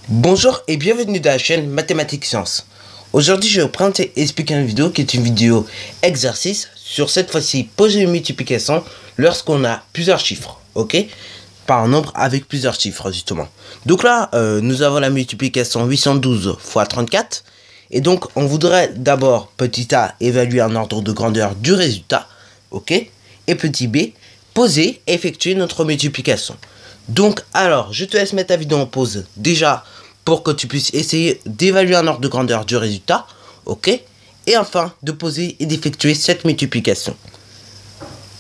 Bonjour et bienvenue dans la chaîne Mathématiques Sciences. Aujourd'hui, je vais vous présenter et expliquer une vidéo qui est une vidéo exercice sur cette fois-ci poser une multiplication lorsqu'on a plusieurs chiffres, ok? Par un nombre avec plusieurs chiffres justement. Donc là, nous avons la multiplication 812 fois 34 et donc on voudrait d'abord petit a évaluer un ordre de grandeur du résultat, ok? Et petit b poser et effectuer notre multiplication. Donc, alors, je te laisse mettre ta vidéo en pause déjà pour que tu puisses essayer d'évaluer un ordre de grandeur du résultat, ok? Et enfin, de poser et d'effectuer cette multiplication.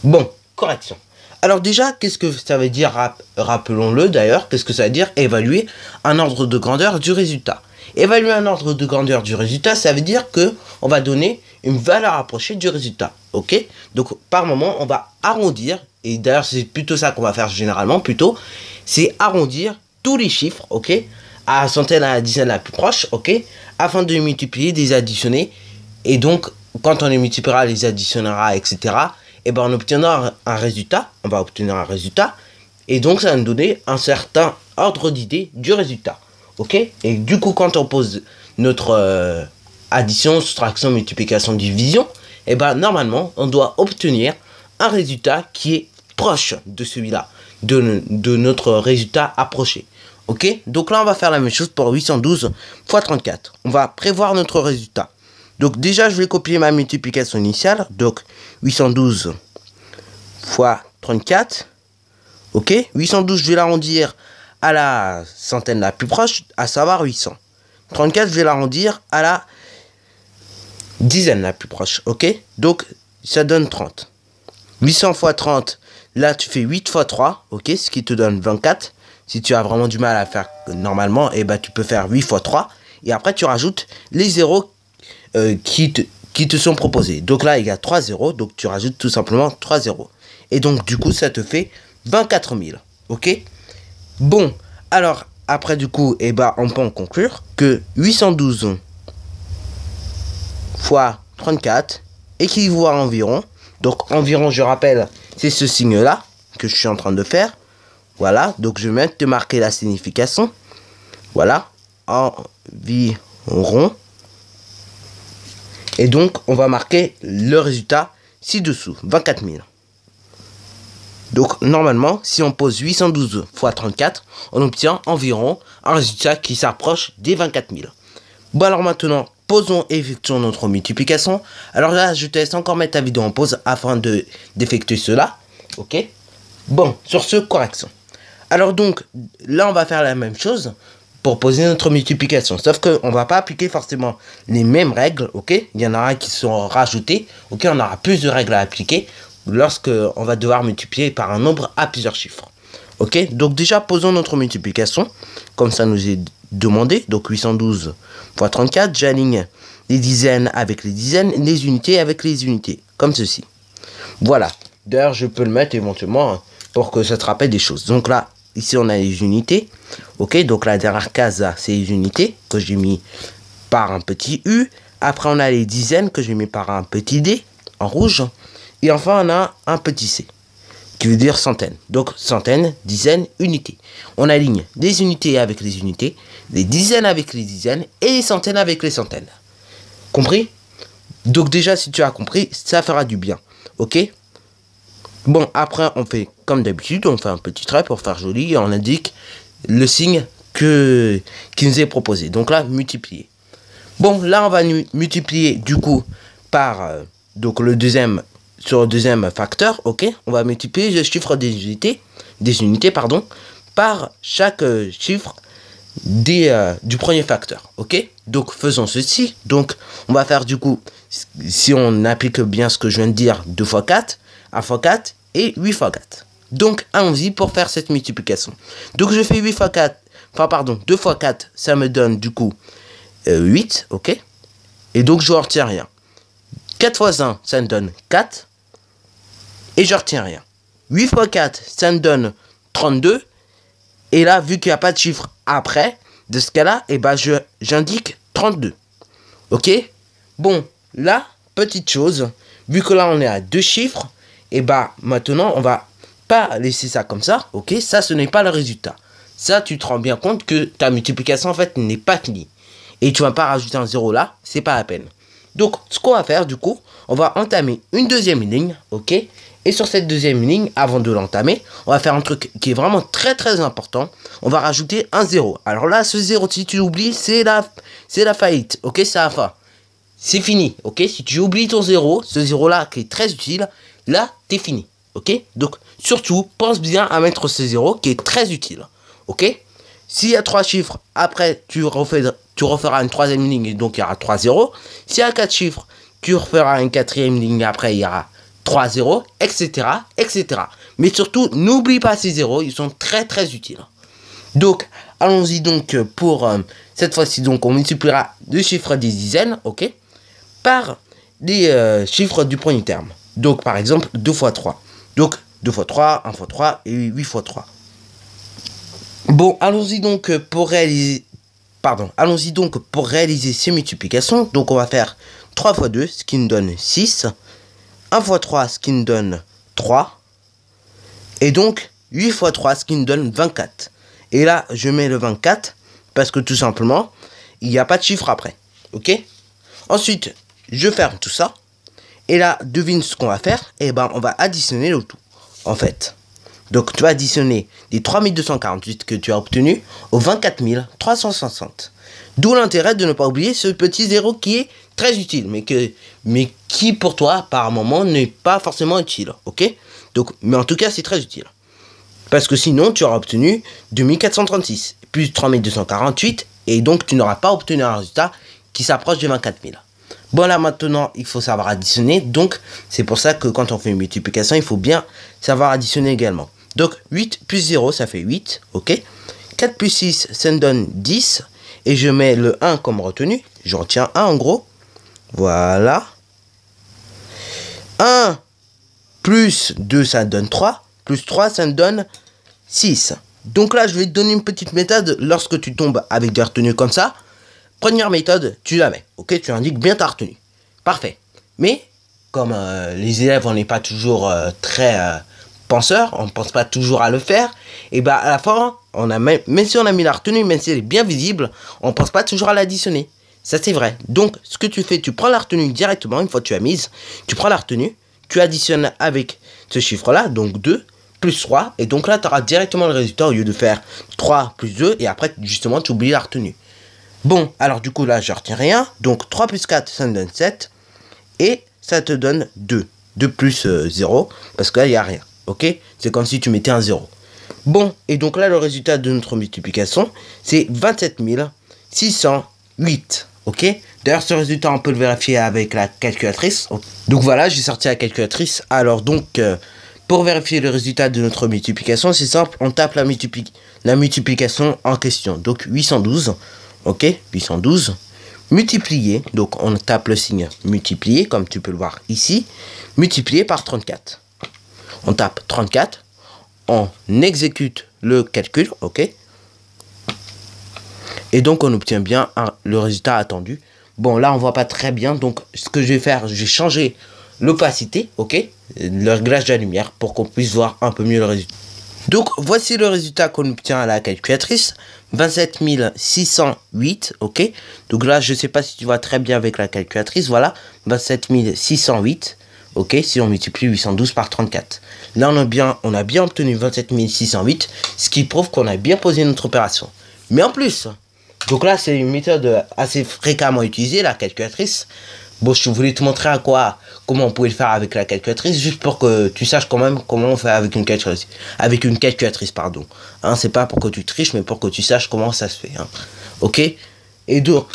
Bon, correction. Alors déjà, qu'est-ce que ça veut dire, rappelons-le d'ailleurs, qu'est-ce que ça veut dire évaluer un ordre de grandeur du résultat? Évaluer un ordre de grandeur du résultat, ça veut dire que on va donner une valeur approchée du résultat, ok? Donc, par moment, on va arrondir, et d'ailleurs, c'est plutôt ça qu'on va faire généralement, plutôt, c'est arrondir tous les chiffres, ok? À la centaine, à la dizaine la plus proche, ok? Afin de les multiplier, de les additionner, et donc, quand on les multipliera, les additionnera, etc., et ben on obtiendra un résultat, on va obtenir un résultat, et donc ça va nous donner un certain ordre d'idée du résultat, ok? Et du coup, quand on pose notre addition, soustraction, multiplication, division, et ben normalement, on doit obtenir un résultat qui est proche de celui-là, de notre résultat approché. Ok, donc là on va faire la même chose pour 812 fois 34. On va prévoir notre résultat. Donc déjà je vais copier ma multiplication initiale. Donc 812 fois 34. Ok, 812 je vais l'arrondir à la centaine la plus proche, à savoir 800. 34 je vais l'arrondir à la dizaine la plus proche. Ok, donc ça donne 30. 800 fois 30, là tu fais 8 fois 3, ok, ce qui te donne 24. Si tu as vraiment du mal à faire normalement, et ben tu peux faire 8 fois 3. Et après tu rajoutes les zéros qui te sont proposés. Donc là il y a 3 zéros, donc tu rajoutes tout simplement 3 zéros. Et donc du coup ça te fait 24 000, ok. Bon, alors après du coup, et ben on peut en conclure que 812 fois 34 équivaut à environ. Donc environ, je rappelle, c'est ce signe-là que je suis en train de faire. Voilà, donc je vais te marquer la signification. Voilà, environ. Et donc, on va marquer le résultat ci-dessous, 24 000. Donc, normalement, si on pose 812 fois 34, on obtient environ un résultat qui s'approche des 24 000. Bon, alors maintenant, posons et effectuons notre multiplication. Alors là, je te laisse encore mettre ta vidéo en pause afin d'effectuer cela. Ok. Bon, sur ce, correction. Alors donc, là, on va faire la même chose pour poser notre multiplication. Sauf qu'on ne va pas appliquer forcément les mêmes règles, ok? Il y en aura qui seront rajoutées, ok? On aura plus de règles à appliquer lorsque on va devoir multiplier par un nombre à plusieurs chiffres. Ok? Donc déjà, posons notre multiplication, comme ça nous est demandé. Donc 812 fois 34, j'aligne les dizaines avec les dizaines, les unités avec les unités, comme ceci. Voilà. D'ailleurs, je peux le mettre éventuellement pour que ça te rappelle des choses. Donc là, ici, on a les unités. Ok, donc la dernière case, là, c'est les unités que j'ai mis par un petit U. Après, on a les dizaines que j'ai mis par un petit D en rouge. Et enfin, on a un petit C qui veut dire centaines. Donc, centaines, dizaines, unités. On aligne les unités avec les unités, les dizaines avec les dizaines et les centaines avec les centaines. Compris? Donc déjà, si tu as compris, ça fera du bien. Ok? Bon, après, on fait comme d'habitude, on fait un petit trait pour faire joli et on indique le signe qui nous est proposé. Donc là, multiplier. Bon, là, on va multiplier du coup par donc sur le deuxième facteur, ok. On va multiplier le chiffre des unités, pardon, par chaque chiffre du premier facteur, ok. Donc faisons ceci. Donc on va faire du coup, si on applique bien ce que je viens de dire, 2 fois 4, 1 fois 4 et 8 fois 4. Donc allons-y pour faire cette multiplication. Donc je fais 8 fois 4, enfin pardon, 2 fois 4, ça me donne du coup 8, ok. Et donc je ne retiens rien. 4 fois 1, ça me donne 4. Et je retiens rien. 8 fois 4, ça me donne 32. Et là, vu qu'il n'y a pas de chiffre après, de ce cas-là, et ben j'indique 32. Ok. Bon, là, petite chose, vu que là on est à 2 chiffres, et bah maintenant on va pas laisser ça comme ça, ok. Ça, ce n'est pas le résultat. ça, tu te rends bien compte que ta multiplication, en fait, n'est pas finie. Et tu vas pas rajouter un 0 là, c'est pas la peine. Donc, ce qu'on va faire, du coup, on va entamer une deuxième ligne, ok? Et sur cette deuxième ligne, avant de l'entamer, on va faire un truc qui est vraiment très très important. On va rajouter un 0. Alors là, ce 0, si tu l'oublies, c'est la faillite, ok? C'est la fin. C'est fini, ok? Si tu oublies ton 0, ce 0 là qui est très utile, là, t'es fini, ok? Donc, surtout, pense bien à mettre ce 0 qui est très utile, ok? S'il y a 3 chiffres, après, tu referas une troisième ligne et donc il y aura 3 0. S'il y a 4 chiffres, tu referas une quatrième ligne et après il y aura 3 0, etc., etc. Mais surtout, n'oublie pas ces 0, ils sont très très utiles. Donc, allons-y donc pour cette fois-ci, donc on multipliera deux chiffres des dizaines, ok, par des chiffres du premier terme. Donc, par exemple, 2 fois 3. Donc, 2 fois 3, 1 fois 3 et 8 fois 3. Bon, allons-y donc pour réaliser... Pardon, allons-y donc pour réaliser ces multiplications. Donc, on va faire 3 fois 2, ce qui nous donne 6. 1 fois 3, ce qui nous donne 3. Et donc, 8 fois 3, ce qui nous donne 24. Et là, je mets le 24 parce que tout simplement, il n'y a pas de chiffre après. Ok? Ensuite, je ferme tout ça. Et là, devine ce qu'on va faire. Et ben, on va additionner le tout, en fait. Donc, tu vas additionner les 3248 que tu as obtenus aux 24 360. D'où l'intérêt de ne pas oublier ce petit 0 qui est très utile, mais qui pour toi, par moment, n'est pas forcément utile. Ok? Donc, mais en tout cas, c'est très utile. Parce que sinon, tu auras obtenu 2436 plus 3248 et donc tu n'auras pas obtenu un résultat qui s'approche de 24 000. Bon, là maintenant, il faut savoir additionner. Donc, c'est pour ça que quand on fait une multiplication, il faut bien savoir additionner également. Donc, 8 plus 0, ça fait 8. Ok. 4 plus 6, ça me donne 10. Et je mets le 1 comme retenu. Je retiens 1 en gros. Voilà. 1 plus 2, ça donne 3. Plus 3, ça me donne 6. Donc là, je vais te donner une petite méthode lorsque tu tombes avec des retenues comme ça. Première méthode, tu la mets. Ok, tu indiques bien ta retenue. Parfait. Mais, comme les élèves, on n'est pas toujours très penseurs, on ne pense pas toujours à le faire, et bien à la fin, même si on a mis la retenue, même si elle est bien visible, on ne pense pas toujours à l'additionner. Ça, c'est vrai. Donc, ce que tu fais, tu prends la retenue directement, une fois que tu as mise, tu prends la retenue, tu additionnes avec ce chiffre-là, donc 2, plus 3, et donc là, tu auras directement le résultat au lieu de faire 3 plus 2, et après, justement, tu oublies la retenue. Bon, alors du coup, là, je retiens rien, donc 3 plus 4, ça me donne 7, et ça te donne 2. 2 plus 0, parce que là, il n'y a rien, ok? C'est comme si tu mettais un 0. Bon, et donc là, le résultat de notre multiplication, c'est 27 608, ok? D'ailleurs, ce résultat, on peut le vérifier avec la calculatrice. Donc voilà, j'ai sorti la calculatrice. Alors donc... pour vérifier le résultat de notre multiplication, c'est simple, on tape la multiplication en question. Donc 812, ok, 812, multiplié, donc on tape le signe multiplié, comme tu peux le voir ici, multiplié par 34. On tape 34, on exécute le calcul, ok, et donc on obtient bien le résultat attendu. Bon, là on voit pas très bien, donc ce que je vais faire, je vais changer l'opacité, ok, le réglage de la lumière pour qu'on puisse voir un peu mieux le résultat. Donc voici le résultat qu'on obtient à la calculatrice, 27 608, ok. Donc là, je sais pas si tu vois très bien avec la calculatrice, voilà, 27 608, ok, si on multiplie 812 par 34. Là, on a bien obtenu 27 608, ce qui prouve qu'on a bien posé notre opération. Mais en plus, donc là, c'est une méthode assez fréquemment utilisée, la calculatrice. Bon, je voulais te montrer comment on pouvait le faire avec la calculatrice, juste pour que tu saches quand même comment on fait avec une calculatrice. Avec une calculatrice, pardon. Hein, c'est pas pour que tu triches, mais pour que tu saches comment ça se fait. Hein. Ok? Et donc,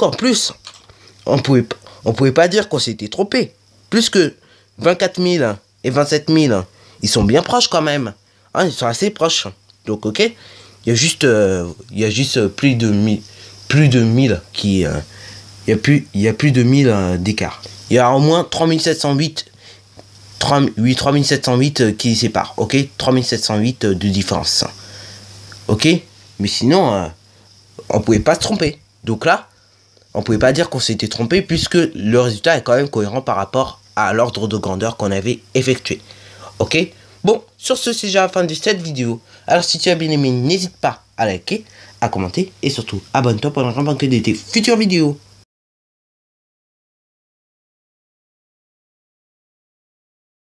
en plus, on pouvait pas dire qu'on s'était trompé. Plus que 24 000 et 27 000, ils sont bien proches quand même. Hein, ils sont assez proches. Donc, ok? Il y a juste plus de 1000 qui... il y a plus de 1000 d'écart. Il y a au moins 3708 qui séparent, ok, 3708 de différence, ok, mais sinon on pouvait pas se tromper. Donc là, on pouvait pas dire qu'on s'était trompé puisque le résultat est quand même cohérent par rapport à l'ordre de grandeur qu'on avait effectué, ok. Bon, sur ce, c'est déjà la fin de cette vidéo. Alors si tu as bien aimé, n'hésite pas à liker, à commenter et surtout abonne-toi pour ne rien manquer de tes futures vidéos.